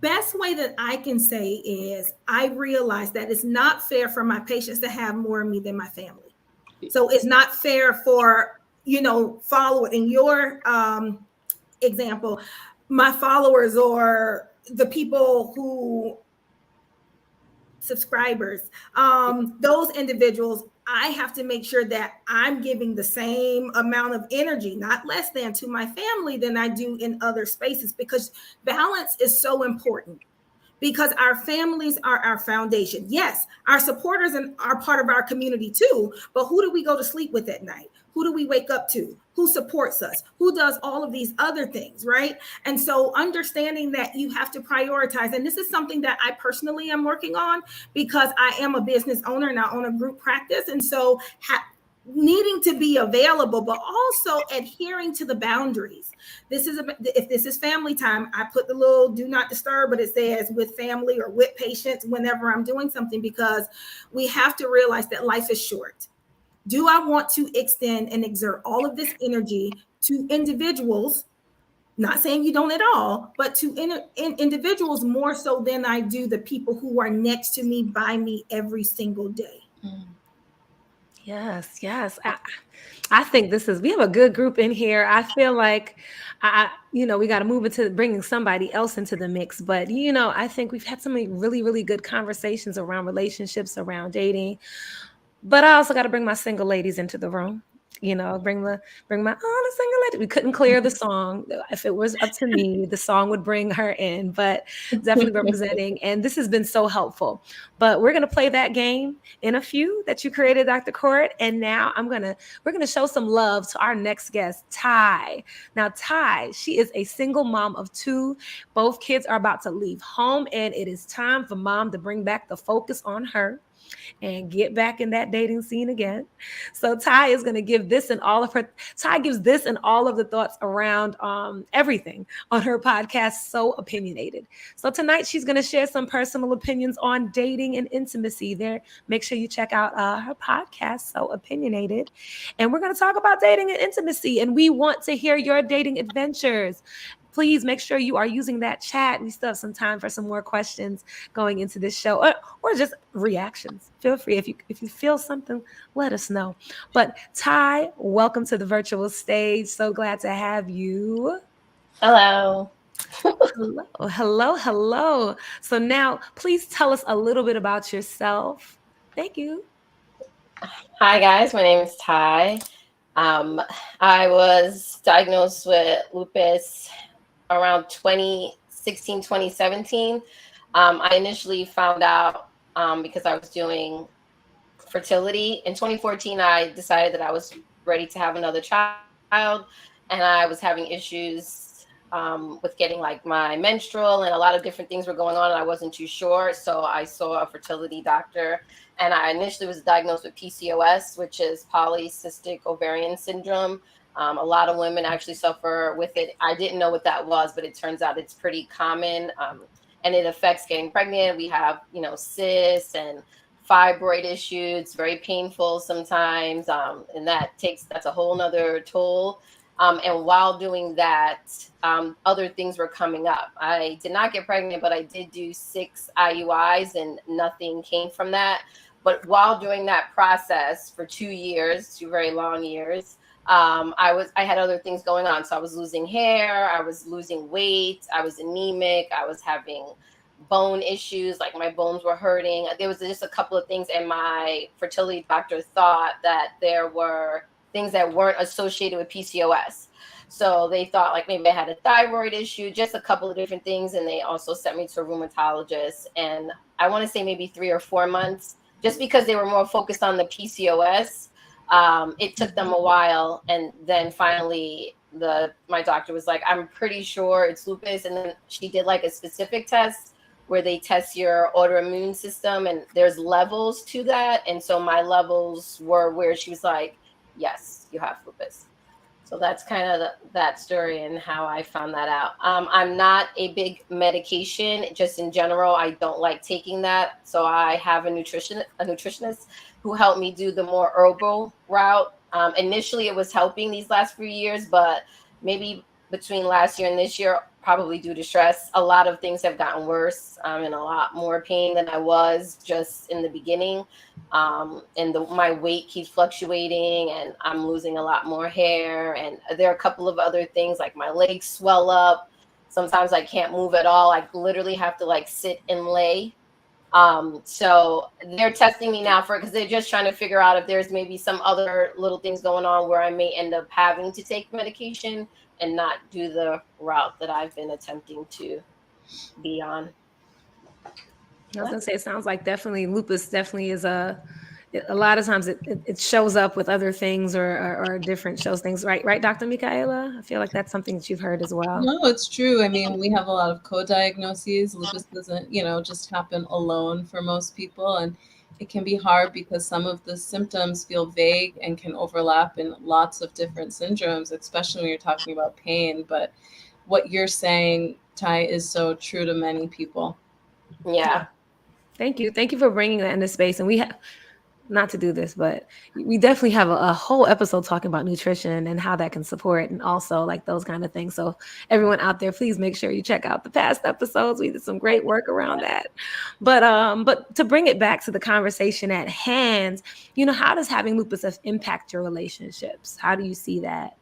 best way that I can say is I realize that it's not fair for my patients to have more of me than my family. So it's not fair for, follow in your example, my followers or the people who subscribers, those individuals, I have to make sure that I'm giving the same amount of energy, not less than, to my family than I do in other spaces, because balance is so important, because our families are our foundation. Yes, our supporters are part of our community too, but who do we go to sleep with at night? Who do we wake up to? Who supports us? Who does all of these other things, right? And so understanding that you have to prioritize, and this is something that I personally am working on, because I am a business owner and I own a group practice. And so needing to be available, but also adhering to the boundaries. If this is family time, I put the little do not disturb, but it says with family or with patients whenever I'm doing something, because we have to realize that life is short. Do I want to extend and exert all of this energy to individuals? Not saying you don't at all, but to individuals more so than I do the people who are next to me, by me every single day. Yes, yes. I think we have a good group in here. I feel like we got to move into bringing somebody else into the mix. But, I think we've had so many really, really good conversations around relationships, around dating. But I also got to bring my single ladies into the room. Bring my the single lady. We couldn't clear the song. If it was up to me, the song would bring her in, but definitely representing. And this has been so helpful. But we're gonna play that game in a few that you created, Dr. Court. And now we're gonna show some love to our next guest, Ty. Now, Ty, she is a single mom of 2. Both kids are about to leave home, and it is time for mom to bring back the focus on her and get back in that dating scene again. So Ty is going to give this and all of her, Ty gives this and all of the thoughts around everything on her podcast, So Opinionated. So tonight she's going to share some personal opinions on dating and intimacy there. Make sure you check out her podcast, So Opinionated. And we're going to talk about dating and intimacy. And we want to hear your dating adventures. Please make sure you are using that chat. We still have some time for some more questions going into this show, or just reactions. Feel free. If you feel something, let us know. But Ty, welcome to the virtual stage. So glad to have you. Hello. Hello. So now please tell us a little bit about yourself. Thank you. Hi guys, my name is Ty. I was diagnosed with lupus around 2016, 2017. I initially found out because I was doing fertility. In 2014, I decided that I was ready to have another child, and I was having issues with getting like my menstrual, and a lot of different things were going on, and I wasn't too sure. So I saw a fertility doctor, and I initially was diagnosed with PCOS, which is polycystic ovarian syndrome. A lot of women actually suffer with it. I didn't know what that was, but it turns out it's pretty common, and it affects getting pregnant. We have, cysts and fibroid issues. It's very painful sometimes, and that's a whole nother toll. And while doing that, other things were coming up. I did not get pregnant, but I did do 6 IUIs, and nothing came from that. But while doing that process for 2 years, 2 very long years, I had other things going on. So I was losing hair, I was losing weight, I was anemic, I was having bone issues, like my bones were hurting. There was just a couple of things, and my fertility doctor thought that there were things that weren't associated with PCOS. So they thought like maybe I had a thyroid issue, just a couple of different things. And they also sent me to a rheumatologist. And I want to say maybe 3 or 4 months, just because they were more focused on the PCOS. It took them a while. And then finally my doctor was like, I'm pretty sure it's lupus. And then she did like a specific test where they test your autoimmune system, and there's levels to that. And so my levels were where she was like, yes, you have lupus. So that's kind of that story and how I found that out. I'm not a big medication, just in general. I don't like taking that. So I have a nutritionist who helped me do the more herbal route. Initially, it was helping these last few years, but maybe between last year and this year, probably due to stress, a lot of things have gotten worse. I'm in a lot more pain than I was just in the beginning. And my weight keeps fluctuating, and I'm losing a lot more hair. And there are a couple of other things, like my legs swell up. Sometimes I can't move at all. I literally have to like sit and lay. So they're testing me now because they're just trying to figure out if there's maybe some other little things going on where I may end up having to take medication and not do the route that I've been attempting to be on. I was gonna say, it sounds like definitely lupus definitely is a lot of times it shows up with other things or different shows things, right, Dr. Michaela? I feel like that's something that you've heard as well. No, it's true. I mean, we have a lot of co-diagnoses. Lupus doesn't, just happen alone for most people. And it can be hard because some of the symptoms feel vague and can overlap in lots of different syndromes, especially when you're talking about pain. But what you're saying, Ty, is so true to many people. Yeah. Thank you for bringing that into space. And not to do this, but we definitely have a whole episode talking about nutrition and how that can support and also like those kind of things. So everyone out there, please make sure you check out the past episodes. We did some great work around that. But to bring it back to the conversation at hand, how does having lupus impact your relationships? How do you see that?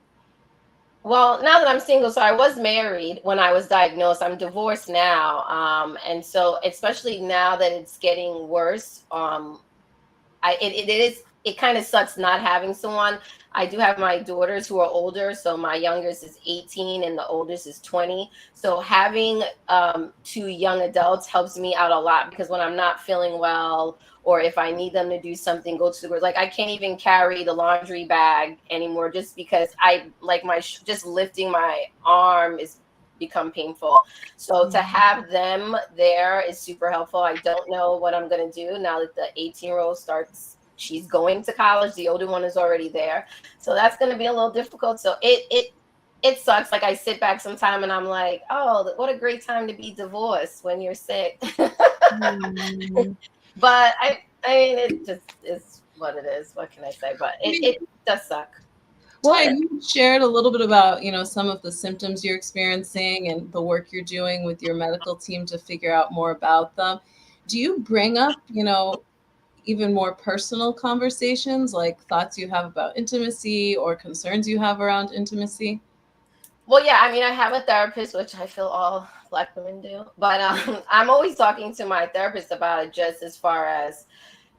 Well, now that I'm single, so I was married when I was diagnosed. I'm divorced now. And so especially now that it's getting worse, it kind of sucks not having someone. I do have my daughters who are older. So my youngest is 18 and the oldest is 20. So having two young adults helps me out a lot, because when I'm not feeling well, or if I need them to do something, go to the like I can't even carry the laundry bag anymore, just because I like just lifting my arm is become painful. So to have them there is super helpful. I don't know what I'm going to do now that the 18-year-old starts. She's going to college. The older one is already there. So that's going to be a little difficult. So it sucks. Like I sit back sometime and I'm like, oh, what a great time to be divorced when you're sick. But I mean, it just is what it is. What can I say? But it does suck. Well, you shared a little bit about, some of the symptoms you're experiencing and the work you're doing with your medical team to figure out more about them. Do you bring up, even more personal conversations, like thoughts you have about intimacy or concerns you have around intimacy? Well, yeah, I mean, I have a therapist, which I feel all Black women do, but I'm always talking to my therapist about it, just as far as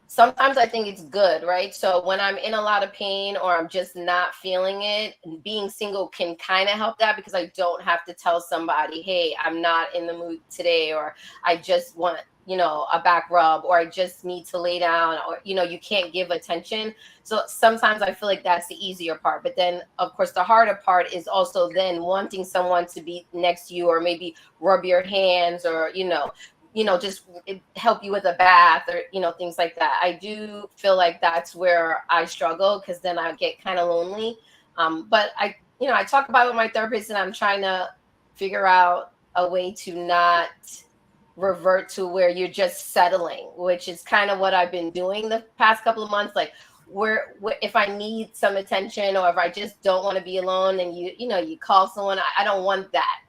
sometimes I think it's good, right? So when I'm in a lot of pain or I'm just not feeling it, being single can kind of help that, because I don't have to tell somebody, hey, I'm not in the mood today, or I just want, a back rub, or I just need to lay down, or, you can't give attention. So sometimes I feel like that's the easier part. But then, of course, the harder part is also then wanting someone to be next to you, or maybe rub your hands, or, just help you with a bath, or, things like that. I do feel like that's where I struggle, because then I get kind of lonely. But I talk about it with my therapist, and I'm trying to figure out a way to not revert to where you're just settling, which is kind of what I've been doing the past couple of months. Like where if I need some attention, or if I just don't want to be alone, and you call someone, I don't want that.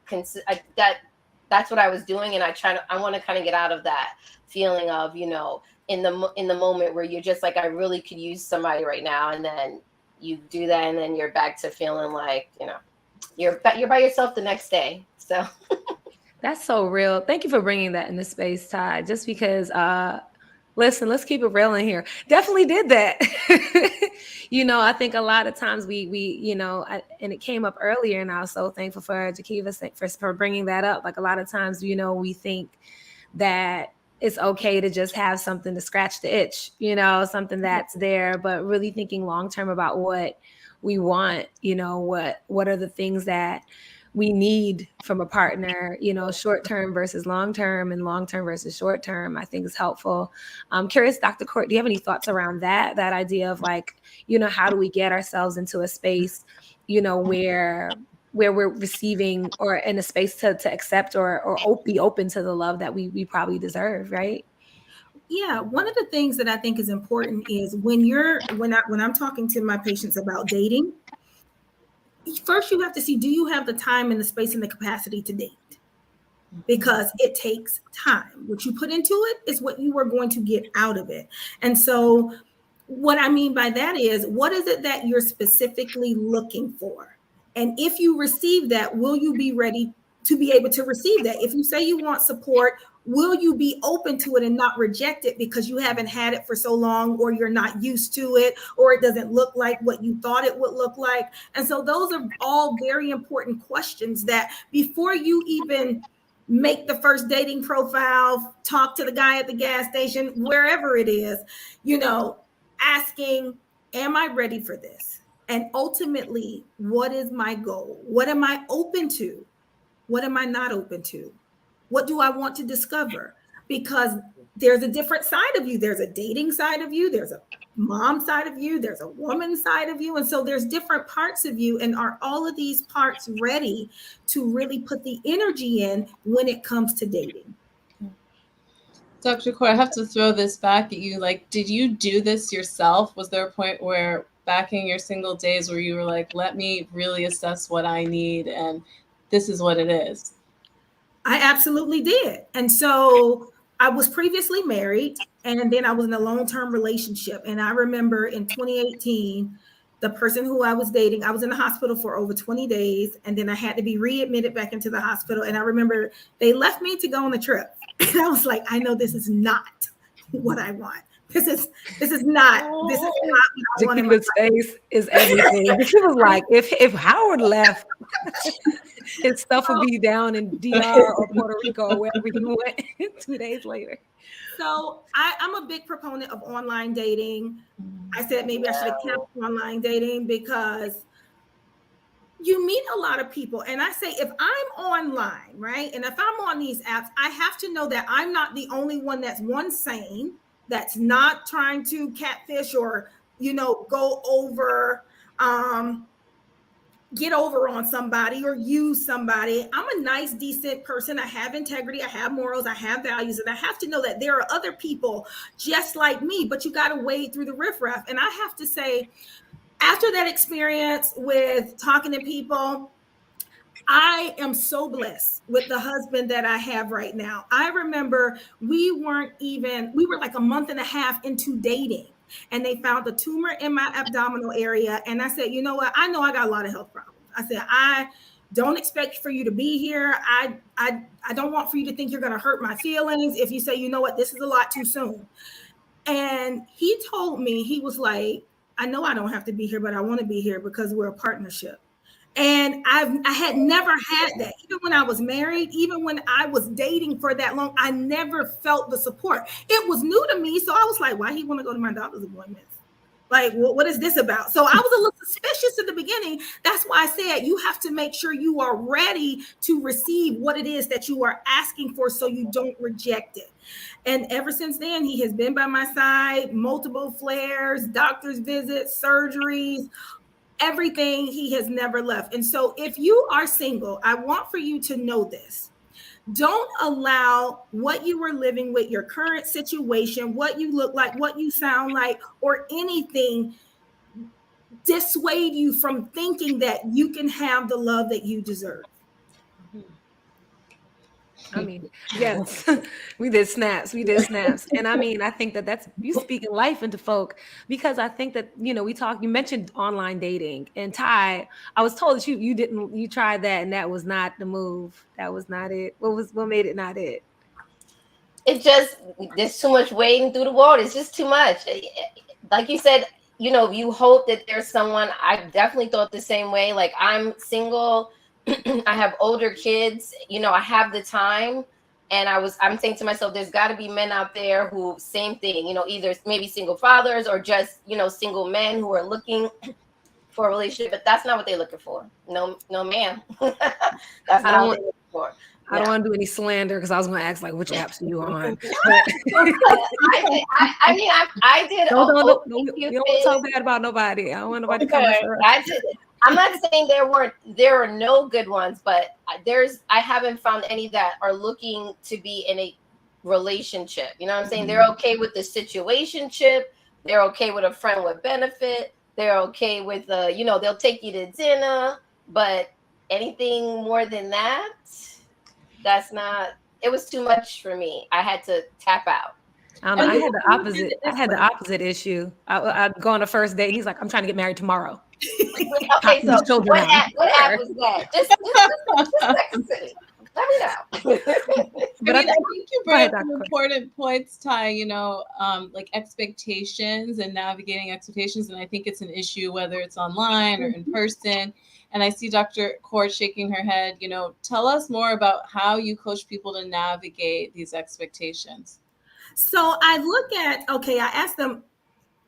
That's what I was doing, and I want to kind of get out of that feeling of, in the moment where you're just like, I really could use somebody right now, and then you do that, and then you're back to feeling like, you're by yourself the next day. So that's so real. Thank you for bringing that in the space, Ty. Just because, listen, let's keep it real in here. Definitely did that. I think a lot of times we and it came up earlier, and I was so thankful for Jakiva for bringing that up. Like a lot of times, we think that it's okay to just have something to scratch the itch, something that's there, but really thinking long-term about what we want, what are the things that we need from a partner, short-term versus long-term, and long-term versus short-term, I think is helpful. I'm curious, Dr. Court, do you have any thoughts around that idea of like, how do we get ourselves into a space, where we're receiving, or in a space to accept or be open to the love that we probably deserve, right? Yeah, one of the things that I think is important is when I'm talking to my patients about dating, first you have to see, do you have the time and the space and the capacity to date? Because it takes time. What you put into it is what you are going to get out of it. And so what I mean by that is, what is it that you're specifically looking for? And if you receive that, will you be ready to be able to receive that? If you say you want support, will you be open to it and not reject it because you haven't had it for so long, or you're not used to it, or it doesn't look like what you thought it would look like? And so those are all very important questions that before you even make the first dating profile, talk to the guy at the gas station, wherever it is, asking, am I ready for this? And ultimately, what is my goal? What am I open to? What am I not open to? What do I want to discover? Because there's a different side of you. There's a dating side of you. There's a mom side of you. There's a woman side of you. And so there's different parts of you. And are all of these parts ready to really put the energy in when it comes to dating? Dr. Core, I have to throw this back at you. Like, did you do this yourself? Was there a point where back in your single days where you were like, let me really assess what I need and this is what it is? I absolutely did. And so I was previously married, and then I was in a long-term relationship. And I remember in 2018, the person who I was dating, I was in the hospital for over 20 days, and then I had to be readmitted back into the hospital. And I remember they left me to go on the trip. And I was like, I know this is not what I want. This is not what I want in my Jakiva's face is everything. She was like, if Howard left, his stuff would be down in DR or Puerto Rico or wherever he went 2 days later. So I'm a big proponent of online dating. I said maybe I should have kept online dating because you meet a lot of people. And I say, if I'm online, right? And if I'm on these apps, I have to know that I'm not the only one that's sane, that's not trying to catfish or, go over, get over on somebody or use somebody. I'm a nice, decent person. I have integrity. I have morals. I have values. And I have to know that there are other people just like me, but you got to wade through the riffraff. And I have to say, after that experience with talking to people, I am so blessed with the husband that I have right now. I remember we were like a month and a half into dating, and they found a tumor in my abdominal area. And I said, you know what? I know I got a lot of health problems. I said, I don't expect for you to be here. I don't want for you to think you're going to hurt my feelings if you say, you know what, this is a lot too soon. And he told me, he was like, I know I don't have to be here, but I want to be here because we're a partnership. And I had never had that. Even when I was married, even when I was dating for that long, I never felt the support. It was new to me. So I was like, why he want to go to my doctor's appointments? Like, what is this about? So I was a little suspicious at the beginning. That's why I said you have to make sure you are ready to receive what it is that you are asking for so you don't reject it. And ever since then, he has been by my side, multiple flares, doctor's visits, surgeries, everything. He has never left. And so if you are single, I want for you to know this. Don't allow what you were living with, your current situation, what you look like, what you sound like, or anything dissuade you from thinking that you can have the love that you deserve. I mean, yes, we did snaps. And I mean, I think that's you speaking life into folk, because I think that, you mentioned online dating, and Ty, I was told that you tried that and that was not the move. That was not it. What made it not it? There's too much wading through the water. It's just too much. Like you said, you hope that there's someone. I definitely thought the same way. Like, I'm single. I have older kids, I have the time, and I'm saying to myself, there's got to be men out there who, same thing, either maybe single fathers or just, single men who are looking for a relationship, but that's not what they're looking for. No, ma'am. That's not what they're looking for. I don't want to do any slander because I was going to ask, like, which apps are you on? I did. You don't want to talk bad about nobody. I don't want nobody to come after us. I did. I'm not saying there are no good ones, but I haven't found any that are looking to be in a relationship. You know what I'm saying? They're okay with the situationship. They're okay with a friend with benefit. They're okay with they'll take you to dinner, but anything more than that, that's not. It was too much for me. I had to tap out. I had the opposite issue. I'd go on a first date. He's like, I'm trying to get married tomorrow. Okay, so what app was that? Just let me know. But I think you brought up some important points, Ty, like expectations and navigating expectations. And I think it's an issue whether it's online or in person. And I see Dr. Cord shaking her head. Tell us more about how you coach people to navigate these expectations. So I I asked them,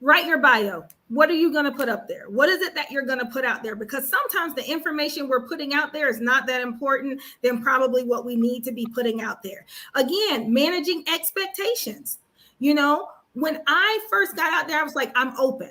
write your bio. What are you going to put up there? What is it that you're going to put out there? Because sometimes the information we're putting out there is not that important than probably what we need to be putting out there. Again, managing expectations. When I first got out there, I was like, I'm open.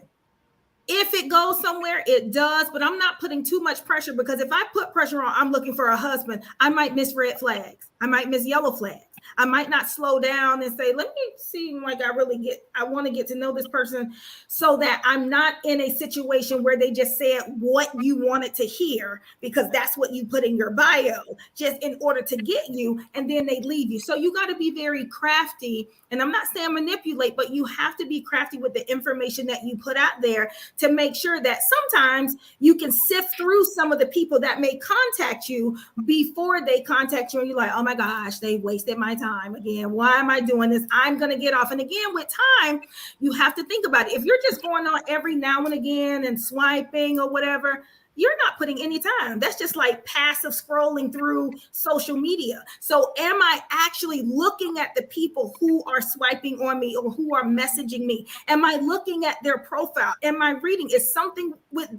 If it goes somewhere, it does, but I'm not putting too much pressure, because if I put pressure on, I'm looking for a husband, I might miss red flags. I might miss yellow flags. I might not slow down and say, let me see, like I want to get to know this person, so that I'm not in a situation where they just said what you wanted to hear because that's what you put in your bio, just in order to get you, and then they leave you. So you got to be very crafty. And I'm not saying manipulate, but you have to be crafty with the information that you put out there to make sure that sometimes you can sift through some of the people that may contact you before they contact you. And you're like, oh my gosh, they wasted my time again. Why am I doing this? I'm going to get off. And again, with time, you have to think about it. If you're just going on every now and again and swiping or whatever, you're not putting any time. That's just like passive scrolling through social media. So am I actually looking at the people who are swiping on me or who are messaging me? Am I looking at their profile? Am I reading? Is something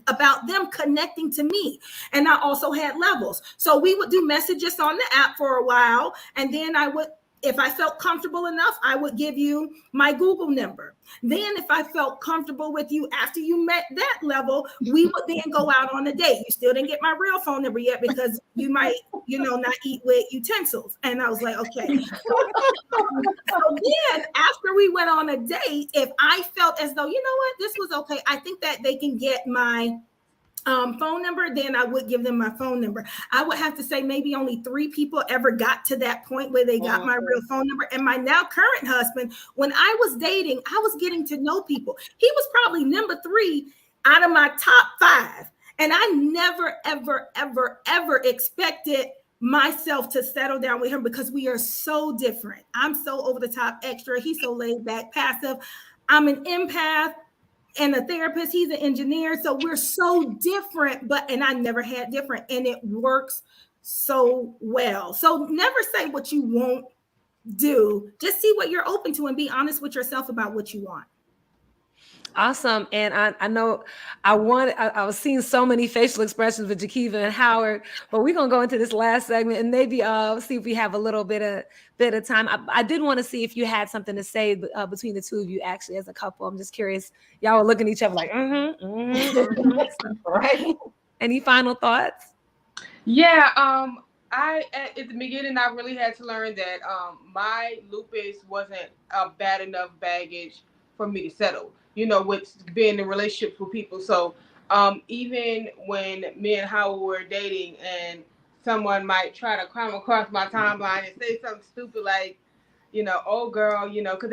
about them connecting to me? And I also had levels. So we would do messages on the app for a while. And then I would, if I felt comfortable enough, I would give you my Google number. Then if I felt comfortable with you after you met that level, we would then go out on a date. You still didn't get my real phone number yet because you might, not eat with utensils. And I was like, okay. So then after we went on a date, if I felt as though, you know what, this was okay, I think that they can get my phone number, then I would give them my phone number. I would have to say maybe only 3 people ever got to that point where they got my real phone number. And my now current husband, when I was dating, I was getting to know people. He was probably number 3 out of my top 5. And I never, ever, ever, ever expected myself to settle down with him because we are so different. I'm so over the top extra. He's so laid back, passive. I'm an empath and a therapist. He's an engineer. So we're so different, and I never had different, and it works so well. So never say what you won't do. Just see what you're open to and be honest with yourself about what you want. Awesome. And I know I was seeing so many facial expressions with Jakiva and Howard, but we're going to go into this last segment and maybe see if we have a little bit of time. I did want to see if you had something to say between the two of you actually as a couple. I'm just curious. Y'all were looking at each other like, right? Any final thoughts? Yeah. I at the beginning, I really had to learn that my lupus wasn't a bad enough baggage for me to settle, with being in relationships with people. So even when me and Howard were dating and someone might try to come across my timeline and say something stupid like, oh girl, because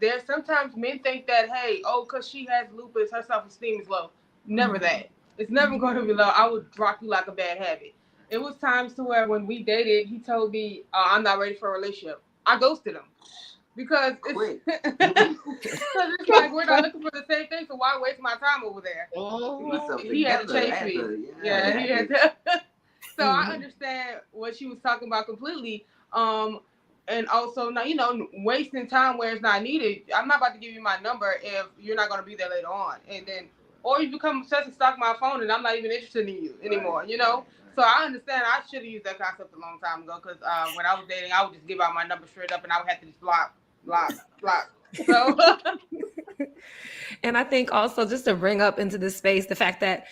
there's sometimes men think that, hey, because she has lupus, her self-esteem is low. Never that. It's never going to be low. I would drop you like a bad habit. It was times to where when we dated, he told me, I'm not ready for a relationship. I ghosted him. Because it's like we're not looking for the same thing, so why waste my time over there? He had to chase me. He had to. So I understand what she was talking about completely. And also, wasting time where it's not needed. I'm not about to give you my number if you're not going to be there later on. And then, or you become obsessed and stalk my phone and I'm not even interested in you anymore, So I understand I should have used that concept a long time ago because when I was dating, I would just give out my number straight up and I would have to just block. So, and I think also just to bring up into this space the fact that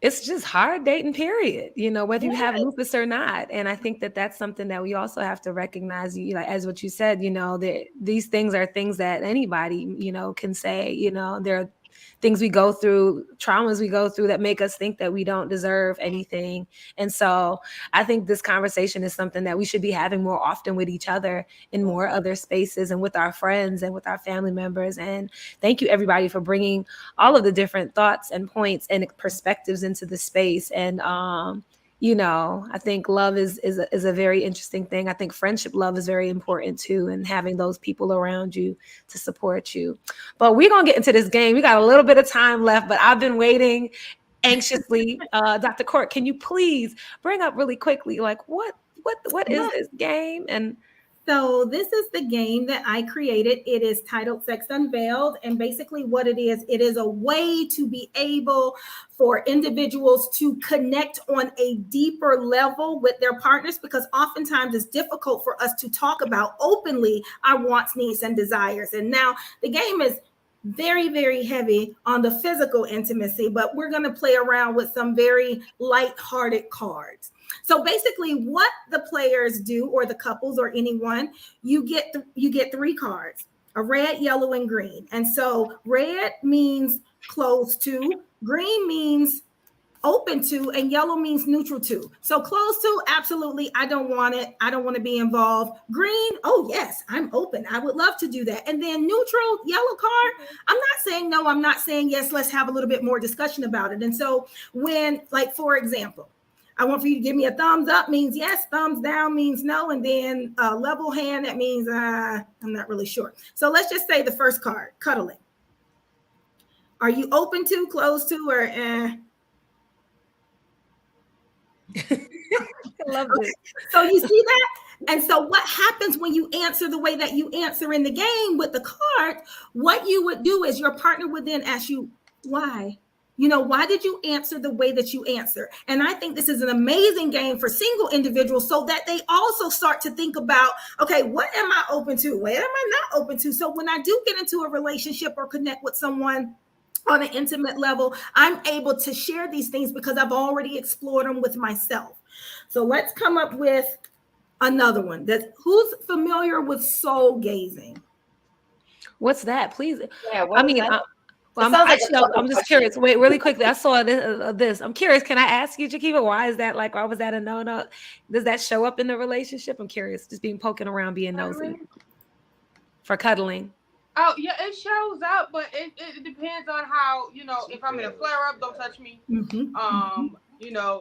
it's just hard dating, period, whether you have lupus or not. And I think that that's something that we also have to recognize, as what you said, that these things are things that anybody, can say, there are things we go through, traumas we go through that make us think that we don't deserve anything. And so I think this conversation is something that we should be having more often with each other in more other spaces and with our friends and with our family members. And thank you everybody for bringing all of the different thoughts and points and perspectives into the space. And, I think love is a very interesting thing. I think friendship love is very important too, and having those people around you to support you. But we're going to get into this game. We got a little bit of time left, but I've been waiting anxiously. Dr. Court, can you please bring up really quickly, like what is this game? And so this is the game that I created. It is titled Sex Unveiled. And basically what it is a way to be able for individuals to connect on a deeper level with their partners, because oftentimes it's difficult for us to talk about openly our wants, needs, and desires. And now the game is very, very heavy on the physical intimacy, but we're going to play around with some very light-hearted cards. So basically what the players do, or the couples or anyone, you get 3 cards, a red, yellow, and green. And so red means close to, green means open to, and yellow means neutral to. So close to, absolutely, I don't want it. I don't want to be involved. Green, oh yes, I'm open. I would love to do that. And then neutral, yellow card, I'm not saying no, I'm not saying yes, let's have a little bit more discussion about it. And so when, like, for example, I want for you to give me a thumbs up means yes, thumbs down means no, and then a level hand, that means I'm not really sure. So let's just say the first card, cuddling. Are you open to, close to, or I love this. So you see that? And so what happens when you answer the way that you answer in the game with the card, what you would do is your partner would then ask you, why? You know, why did you answer the way that you answer? And I think this is an amazing game for single individuals so that they also start to think about, okay, what am I open to? What am I not open to? So when I do get into a relationship or connect with someone on an intimate level, I'm able to share these things because I've already explored them with myself. So let's come up with another one. Who's familiar with soul gazing? What's that? Please. Yeah, I mean, I'm just curious. Wait, really quickly. I saw this. I'm curious. Can I ask you, Jakiva, why was that a no? Does that show up in the relationship? I'm curious. Just poking around, being nosy. For cuddling. Oh yeah, it shows up, but it depends on how, if I'm in a flare up, don't touch me.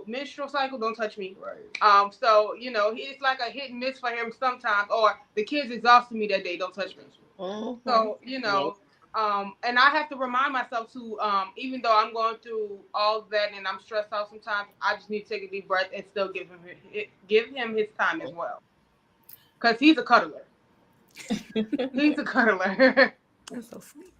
Menstrual cycle, don't touch me. Right. So it's like a hit and miss for him sometimes, or the kids exhausted me that day, don't touch me. Mm-hmm. So and I have to remind myself to, even though I'm going through all that and I'm stressed out sometimes, I just need to take a deep breath and still give him his time as well, because he's a cuddler. He's a cuddler. That's so sweet.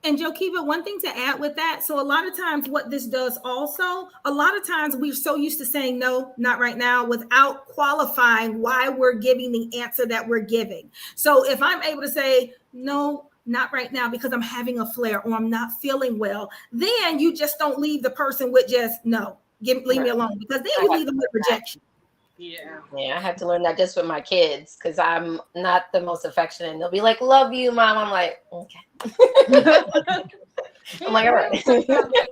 And Jokiva, one thing to add with that, so a lot of times what this does also, a lot of times we're so used to saying no, not right now, without qualifying why we're giving the answer that we're giving. So if I'm able to say no, not right now because I'm having a flare or I'm not feeling well, then you just don't leave the person with just no, leave me alone, because then you leave them with rejection. Yeah, I had to learn that just with my kids because I'm not the most affectionate. And they'll be like, "Love you, Mom." I'm like, "Okay." I'm like, "All right."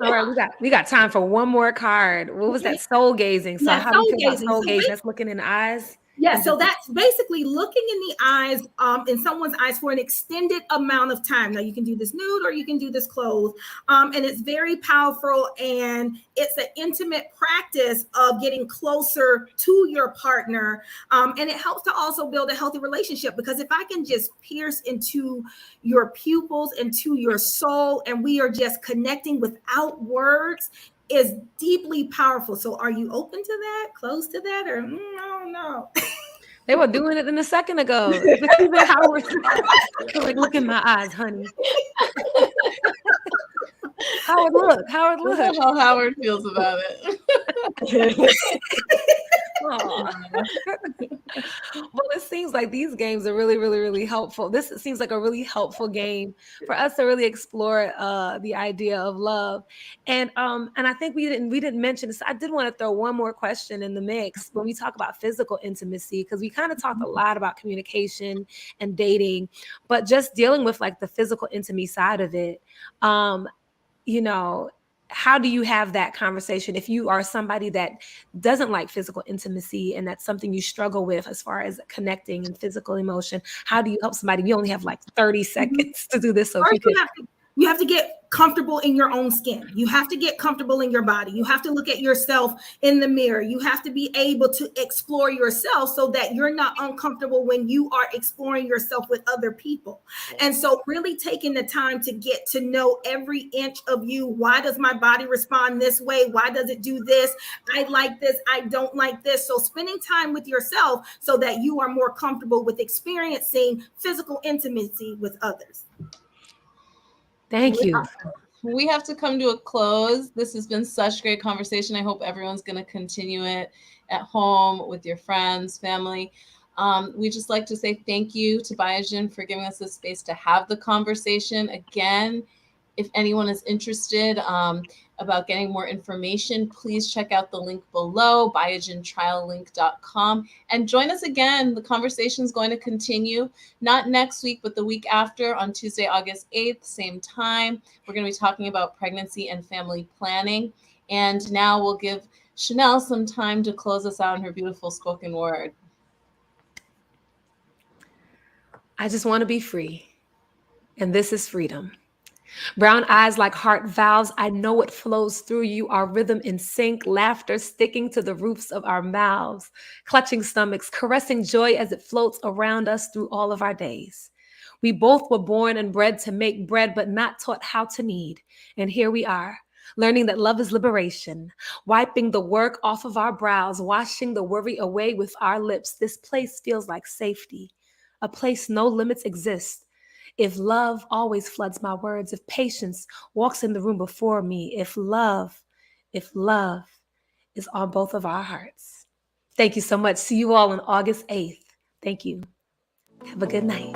All right, we got time for one more card. What was that? Soul gazing. So how do you feel about soul gazing? That's looking in the eyes. Yeah, so that's basically looking in the eyes, in someone's eyes for an extended amount of time. Now you can do this nude or you can do this clothed, and it's very powerful, and it's an intimate practice of getting closer to your partner, and it helps to also build a healthy relationship, because if I can just pierce into your pupils, into your soul, and we are just connecting without words, is deeply powerful. So are you open to that, close to that, or no? They were doing it a second ago. Like, look in my eyes, honey. Howard, look. I love how Howard feels about it. Well, it seems like these games are really, really, really helpful. This seems like a really helpful game for us to really explore the idea of love. And I think we didn't mention this. I did want to throw one more question in the mix when we talk about physical intimacy, because we kind of talked a lot about communication and dating, but just dealing with like the physical intimacy side of it. How do you have that conversation if you are somebody that doesn't like physical intimacy and that's something you struggle with as far as connecting and physical emotion? How do you help somebody? You only have like 30 seconds to do this. So you have to get comfortable in your own skin. You have to get comfortable in your body. You have to look at yourself in the mirror. You have to be able to explore yourself so that you're not uncomfortable when you are exploring yourself with other people. And so really taking the time to get to know every inch of you. Why does my body respond this way? Why does it do this? I like this. I don't like this. So spending time with yourself so that you are more comfortable with experiencing physical intimacy with others. Thank you. We have to come to a close. This has been such great conversation. I hope everyone's going to continue it at home with your friends, family. We just like to say thank you to Biogen for giving us this space to have the conversation. Again, if anyone is interested about getting more information, please check out the link below, biogentriallink.com, and join us again. The conversation is going to continue, not next week, but the week after on Tuesday, August 8th, same time. We're going to be talking about pregnancy and family planning. And now we'll give Chanel some time to close us out in her beautiful spoken word. I just want to be free, and this is freedom. Brown eyes like heart valves, I know it flows through you, our rhythm in sync, laughter sticking to the roofs of our mouths, clutching stomachs, caressing joy as it floats around us through all of our days. We both were born and bred to make bread, but not taught how to knead. And here we are, learning that love is liberation, wiping the work off of our brows, washing the worry away with our lips. This place feels like safety, a place no limits exist. If love always floods my words, if patience walks in the room before me, if love is on both of our hearts. Thank you so much. See you all on August 8th. Thank you. Have a good night.